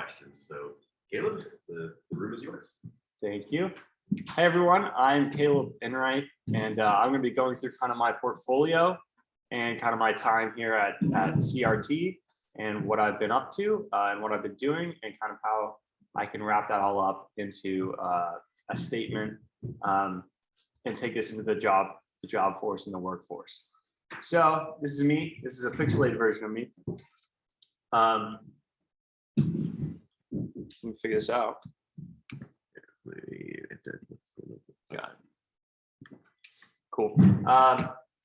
questions. So Caleb, the room is yours. Thank you. Hi, everyone. I'm Caleb Enright, and I'm going to be going through kind of my portfolio and kind of my time here at CRT and what I've been up to and what I've been doing and kind of how I can wrap that all up into a statement and take this into the job force and the workforce. So this is me. This is a pixelated version of me. Let me figure this out. Got it. Cool.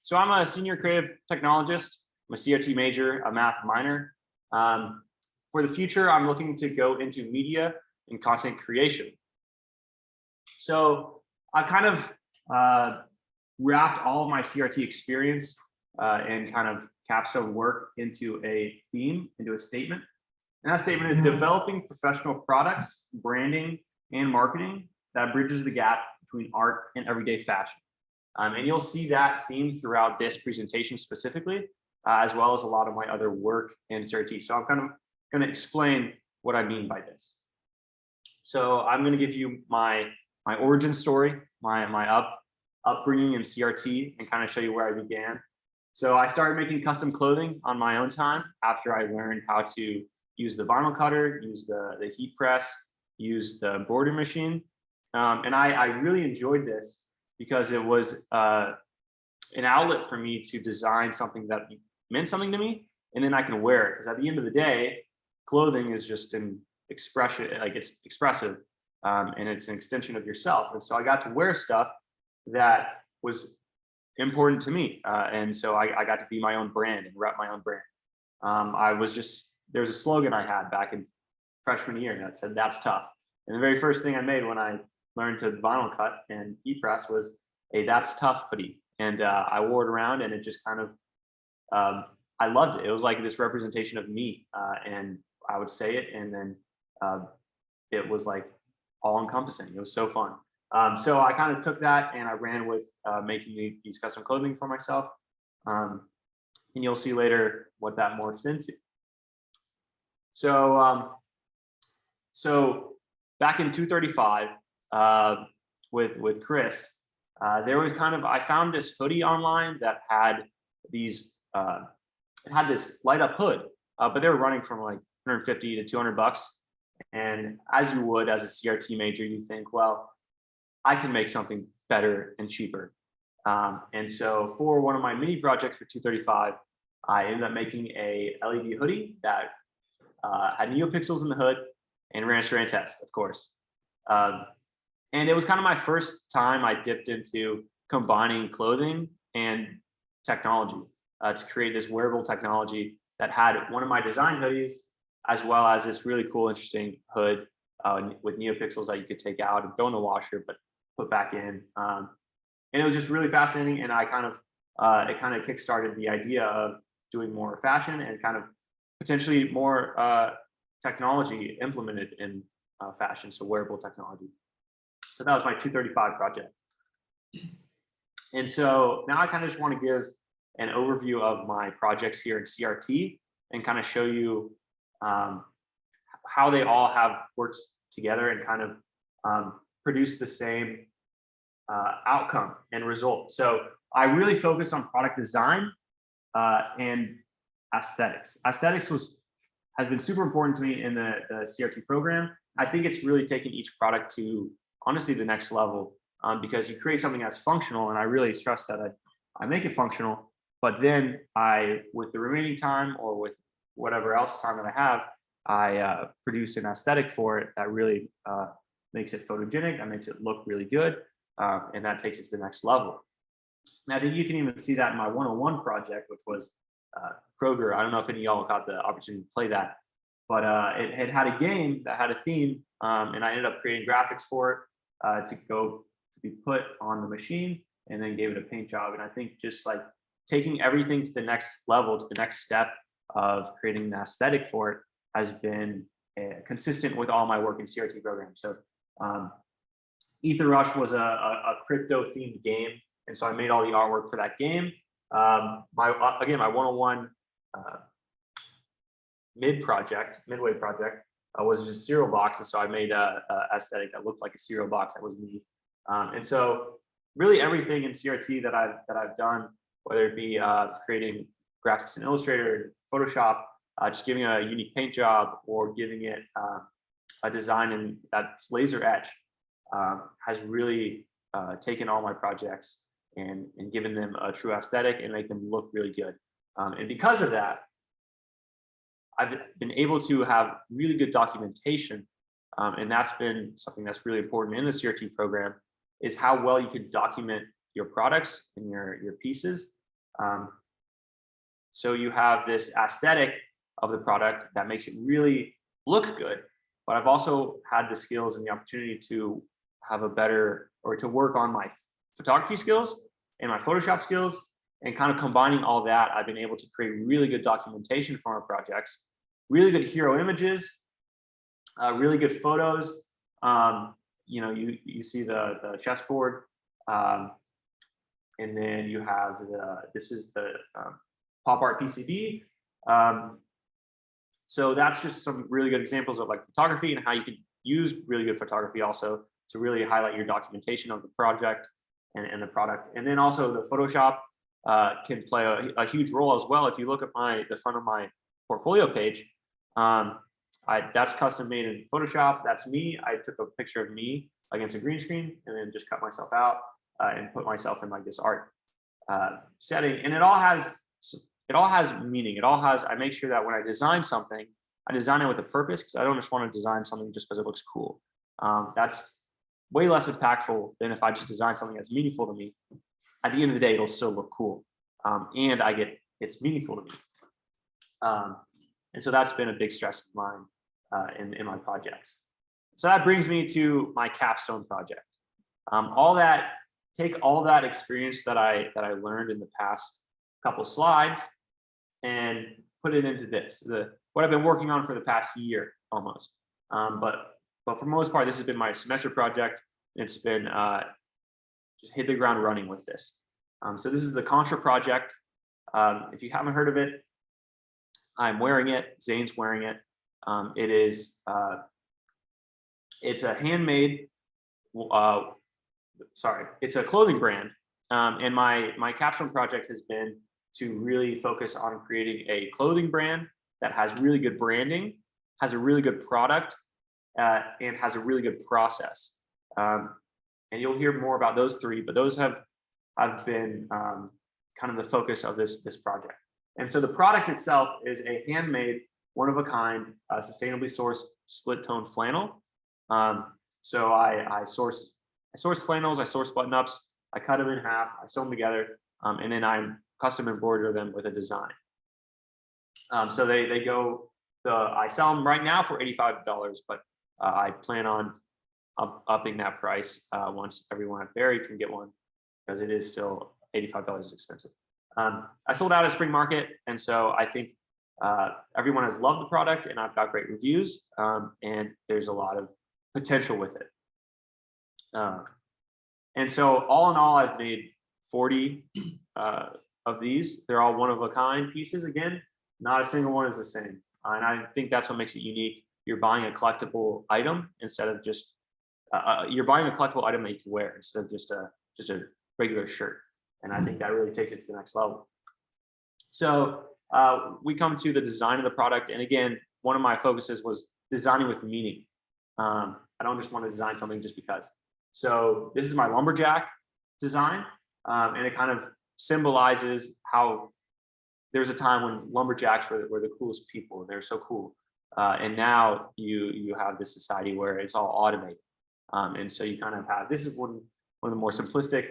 So I'm a senior creative technologist. I'm a CRT major, a math minor. For the future, I'm looking to go into media and content creation. So I kind of wrapped all of my CRT experience and kind of capstone work into a theme, into a statement. And that statement is developing professional products, branding, and marketing that bridges the gap between art and everyday fashion. And you'll see that theme throughout this presentation specifically, as well as a lot of my other work in CRT. So I'm kind of going to explain what I mean by this. So I'm going to give you my origin story, my upbringing in CRT, and kind of show you where I began. So I started making custom clothing on my own time after I learned how to use the vinyl cutter, use the heat press, use the embroidery machine. And I really enjoyed this because it was an outlet for me to design something that meant something to me, and then I can wear it. Because at the end of the day, clothing is just an expression, like it's expressive, and it's an extension of yourself. And so I got to wear stuff that was important to me. And so I got to be my own brand and rep my own brand. There's a slogan I had back in freshman year that said, "That's tough." And the very first thing I made when I learned to vinyl cut and heat press was a "That's tough" hoodie. And I wore it around, and it just kind of, I loved it. It was like this representation of me, and I would say it, and then it was like all encompassing. It was so fun. So I kind of took that and I ran with making these custom clothing for myself. And you'll see later what that morphs into. So, back in 235 with Chris, there was I found this hoodie online that had these, it had this light up hood, but they were running from like 150 to 200 bucks. And as you would as a CRT major, you think, well, I can make something better and cheaper. And so for one of my mini projects for 235, I ended up making a LED hoodie that had NeoPixels in the hood and ran a strand test, of course. And it was kind of my first time I dipped into combining clothing and technology to create this wearable technology that had one of my design hoodies, as well as this really cool, interesting hood with NeoPixels that you could take out and throw in the washer, but put back in. And it was just really fascinating. And it kind of kickstarted the idea of doing more fashion and kind of potentially more technology implemented in fashion, so wearable technology. So that was my 235 project. And so now I kind of just want to give an overview of my projects here in CRT and kind of show you how they all have worked together and kind of produce the same outcome and result. So I really focused on product design and aesthetics. Aesthetics has been super important to me in the CRT program. I think it's really taken each product to honestly the next level because you create something that's functional, and I really stress that I make it functional, but then with the remaining time or with whatever else time that I have, I produce an aesthetic for it that really makes it photogenic, that makes it look really good, and that takes it to the next level. Now, I think you can even see that in my 101 project, which was Kroger. I don't know if any of y'all got the opportunity to play that, but it had a game that had a theme, and I ended up creating graphics for it to be put on the machine, and then gave it a paint job. And I think just like taking everything to the next level, to the next step of creating an aesthetic for it has been consistent with all my work in CRT programs. So Ether Rush was a crypto themed game. And so I made all the artwork for that game. My 101 midway project was just a cereal box, and so I made a aesthetic that looked like a cereal box. That was me. And so really everything in CRT that I've done, whether it be creating graphics in Illustrator, Photoshop, just giving a unique paint job, or giving it a design that's laser etch, has really taken all my projects and given them a true aesthetic and make them look really good. And because of that, I've been able to have really good documentation, and that's been something that's really important in the CRT program, is how well you can document your products and your pieces. So you have this aesthetic of the product that makes it really look good, but I've also had the skills and the opportunity to have a better, or to work on my photography skills and my Photoshop skills, and kind of combining all that, I've been able to create really good documentation for our projects, really good hero images, really good photos. You know, you see the chessboard, and then you have this is the pop art PCB. So that's just some really good examples of like photography and how you can use really good photography also to really highlight your documentation of the project and the product. And then also the Photoshop can play a huge role as well. If you look at the front of my portfolio page, that's custom made in Photoshop. That's me. I took a picture of me against a green screen and then just cut myself out and put myself in like this art setting. And it all has meaning. I make sure that when I design something, I design it with a purpose, because I don't just want to design something just because it looks cool. That's way less impactful than if I just design something that's meaningful to me. At the end of the day, it'll still look cool, and it's meaningful to me. And so that's been a big stress of mine in my projects. So that brings me to my capstone project. Take all that experience that I learned in the past couple slides and put it into this, what I've been working on for the past year almost. But for the most part, this has been my semester project. It's been just hit the ground running with this. So this is the Contra project. If you haven't heard of it, I'm wearing it. Zane's wearing it. It's a handmade. It's a clothing brand. And my capstone project has been to really focus on creating a clothing brand that has really good branding, has a really good product, and has a really good process. And you'll hear more about those three, but those have been kind of the focus of this project. And so the product itself is a handmade, one-of-a-kind, sustainably sourced split-tone flannel. So I source flannels, I source button-ups, I cut them in half, I sew them together, and then I custom embroider them with a design. So they go. I sell them right now for $85, but I plan on upping that price once everyone at Barry can get one, because it is still $85 is expensive. I sold out at Spring Market, and so I think everyone has loved the product, and I've got great reviews, and there's a lot of potential with it. And so all in all, I've made 40 of these. They're all one-of-a-kind pieces. Again, not a single one is the same, and I think that's what makes it unique. You're buying a collectible item instead of just you're buying a collectible item that you can wear instead of just a regular shirt. And I think that really takes it to the next level. So we come to the design of the product. And again, one of my focuses was designing with meaning. I don't just want to design something just because. So this is my lumberjack design. And it kind of symbolizes how there's a time when lumberjacks were the coolest people. They're so cool. And now you have this society where it's all automated. And so you kind of have, this is one of the more simplistic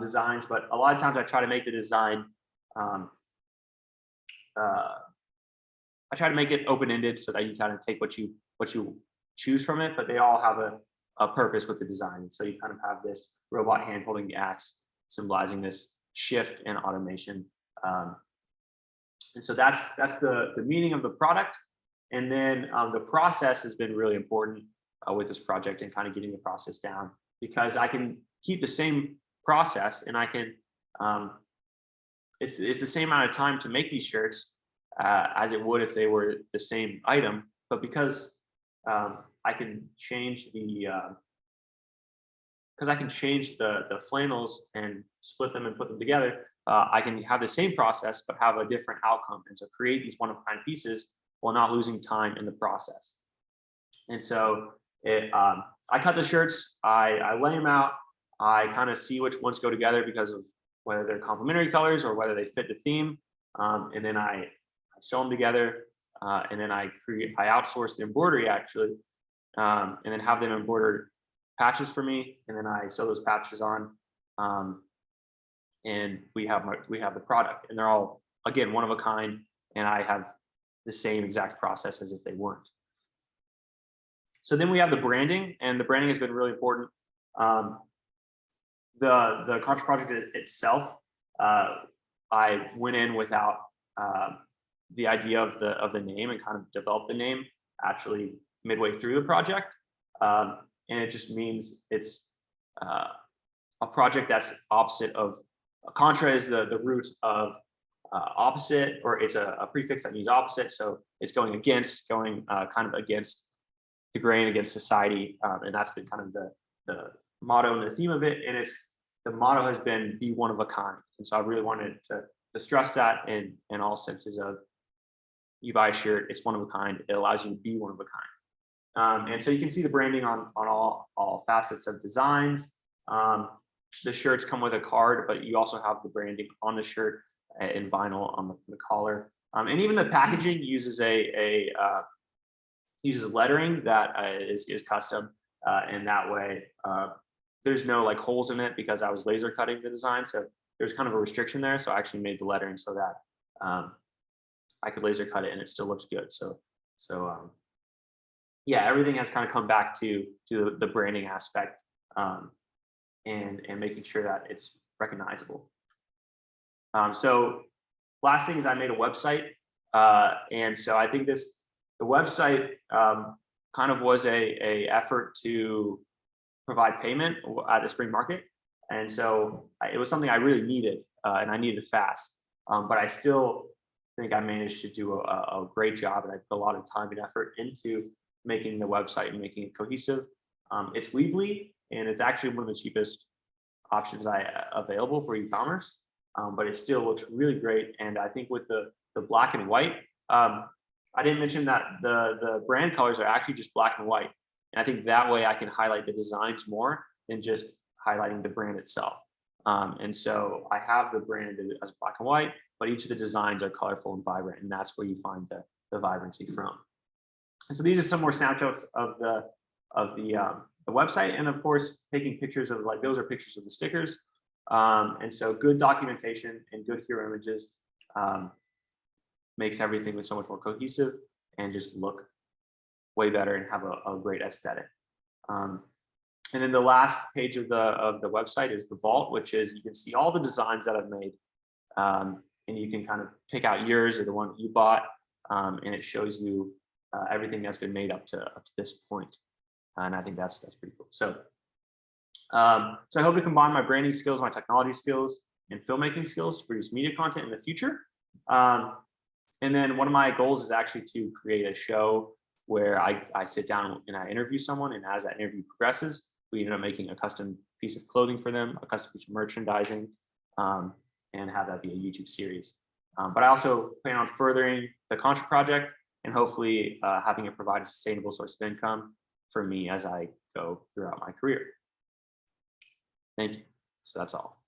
designs, but a lot of times I try to make the design, I try to make it open-ended so that you kind of take what you choose from it, but they all have a purpose with the design. So you kind of have this robot hand holding the axe, symbolizing this shift in automation. And so that's the meaning of the product. And then the process has been really important with this project, and kind of getting the process down, because I can keep the same process, and I can it's the same amount of time to make these shirts as it would if they were the same item, but because I can change the because I can change the flannels and split them and put them together. I can have the same process but have a different outcome, and so create these one-of-a-kind pieces while not losing time in the process. And so I cut the shirts, I lay them out, I kind of see which ones go together because of whether they're complementary colors or whether they fit the theme, and then I sew them together, and then I outsource the embroidery actually, and then have them embroidered patches for me, and then I sew those patches on, and we have the product, and they're all, again, one of a kind, and I have the same exact process as if they weren't. So then we have the branding, and the branding has been really important. The Capstone Project itself, I went in without the idea of the name, and kind of developed the name actually midway through the project, and it just means it's a project that's opposite of contra is the root of opposite, or it's a prefix that means opposite, so it's going against, kind of against the grain, against society, and that's been kind of the motto and the theme of it. And the motto has been be one of a kind, and so I really wanted to stress that in all senses of, you buy a shirt, it's one of a kind, it allows you to be one of a kind. And so you can see the branding on all facets of designs. The shirts come with a card, but you also have the branding on the shirt in vinyl on the collar, and even the packaging uses uses lettering that is custom, and that way there's no like holes in it because I was laser cutting the design, so there's kind of a restriction there. So I actually made the lettering so that I could laser cut it and it still looks good. So yeah, everything has kind of come back to the branding aspect, and making sure that it's recognizable. So last thing is I made a website, and so I think the website kind of was a effort to provide payment at the spring market, and so it was something I really needed, and I needed it fast. But I still think I managed to do a great job, and I put a lot of time and effort into making the website and making it cohesive. It's Weebly, and it's actually one of the cheapest options available for e-commerce, but it still looks really great. And I think with the black and white, I didn't mention that the brand colors are actually just black and white. And I think that way I can highlight the designs more than just highlighting the brand itself. And so I have the brand as black and white, but each of the designs are colorful and vibrant, and that's where you find the vibrancy from. And so these are some more snapshots of the website, and of course taking pictures of, like, those are pictures of the stickers. And so good documentation and good hero images makes everything so much more cohesive and just look way better and have a great aesthetic. And then the last page of the website is the vault, which is, you can see all the designs that I've made, and you can kind of pick out yours or the one you bought, and it shows you everything that's been made up to this point. And I think that's pretty cool. So I hope to combine my branding skills, my technology skills, and filmmaking skills to produce media content in the future. And then one of my goals is actually to create a show where I sit down and I interview someone, and as that interview progresses, we end up making a custom piece of clothing for them, a custom piece of merchandising, and have that be a YouTube series. But I also plan on furthering the Contra project and hopefully having it provide a sustainable source of income for me as I go throughout my career. Thank you. So that's all.